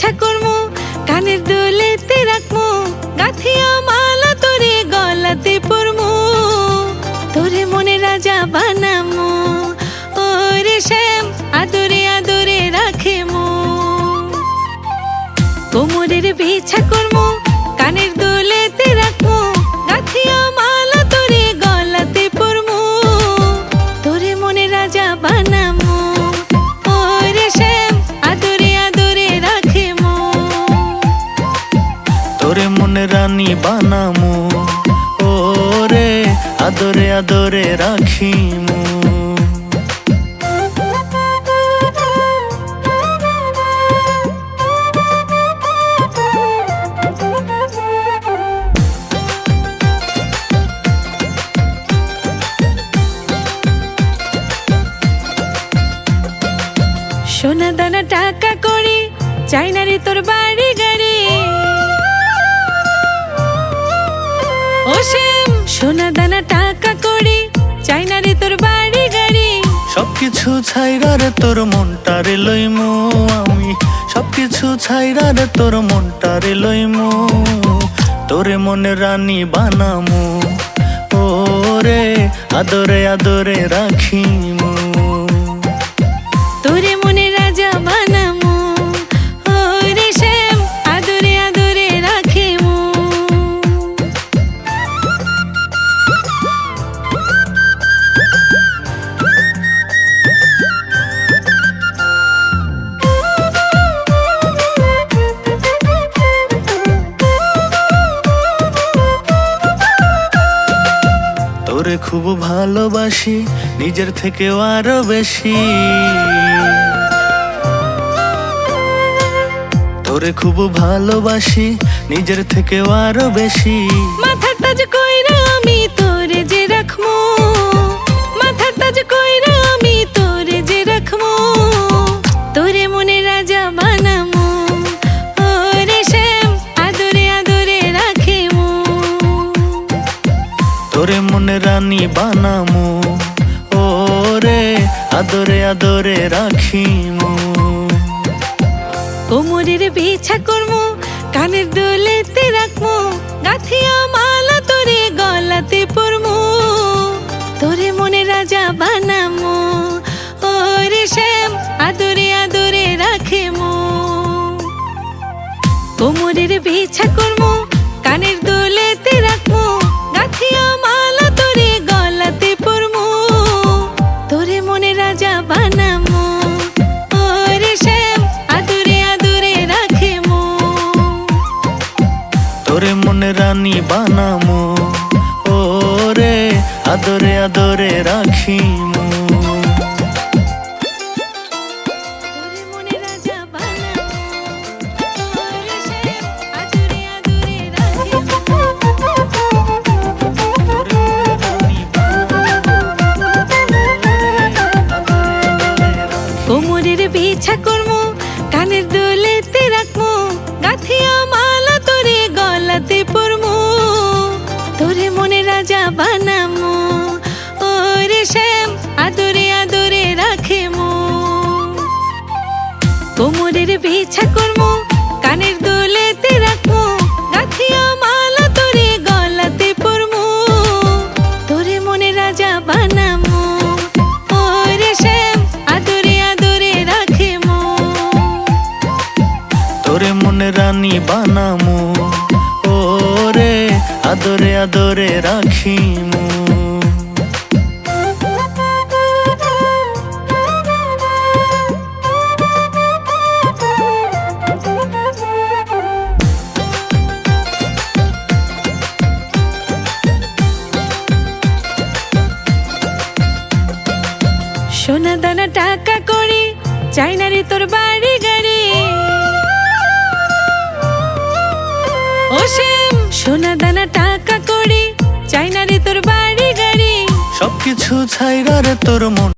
পিছা করমু কানের দুলেতে রাখমু গাথিয়া মালা তোরে গলাতে পরমু তোরে মনে রাজা বানামু ওরে শ্যাম আদরে আদরে রাখেমু কোমরের পিছা করমু কানের দুলেতে রাখমু গাথিয়া মালা তোরে গলাতে পরমু তোরে মনে রাজা বানামু ওরে শ্যাম আদরে আদরে রাখেমু তোরে মনে রানী বানামু ওরে আদরে আদরে রাখিমু সোনা দানা টাকা করি চাই না রে তোর বাড়ি গাড়ি ও শ্যাম সোনা দানা টাকা করি চাই না রে তোর বাড়ি গাড়ি সবকিছু ছাইরা রে তোর মনটারে লইমু আমি সবকিছু ছাইরা রে তোর মনটারে লইমু তোরে মনে রানী বানামু ওরে আদরে আদরে রাখিমু তোরে মনে রাজা বানামু ওরে শ্যাম আদরে আদরে রাখিমু তোরে খুব ভালোবাসি নিজের থেকেও আরো বেশি তোরে খুব ভালোবাসি নিজের থেকেও আরো বেশি মাথার তাজ কইরা আমি তোরে যে রাখমু মাথার তাজ কইরা আমি তোরে যে রাখমু তোরে মনে রাজা বানামু ওরে শ্যাম আদরে আদরে রাখিমু তোরে মনে রানী বানামু ওরে আদরে আদরে রাখিমু কোমরের পিছা করমু কানের দুলেতে রাখমু গাথিয়া মালা তোরে গলাতে পরমু তোরে মনে রাজা বানামু ওরে শ্যাম আদরে আদরে রাখিমু কোমরের পিছা করমু কানের দুলেতে রাখমু গাথিয়া মালা তোরে গলাতে পরমু তোরে মনে রাজা বানামু ওরে শ্যাম আদরে আদরে রাখিমু তোরে মনে রানী বানামু ওরে আদরে আদরে রাখিমু তোরে মনে রাজা বানামু ওরে শ্যাম আদরে আদরে রাখিমু কোমরের পিছা করমু কানের দুলেতে রাখমু গাথিয়া মালা তোরে গলাতে পরমু তোরে মনে রাজা বানামু ওরে শ্যাম আদরে আদরে রাখিমু কোমরের পিছা করমু কানের দুলেতে রাখমু গাথিয়া মালা তোরে গলাতে পরমু তোরে মনে রাজা বানামু ওরে শ্যাম আদরে আদরে রাখিমু তোরে মনে রানী বানামু ওরে আদরে আদরে রাখিমু সোনা দানা টাকা করি চাই না রে তোর বাড়ি গাড়ি ও শ্যাম সোনা দানা টাকা করি চাই না রে তোর বাড়ি গাড়ি সবকিছু ছাইরা রে তোর মন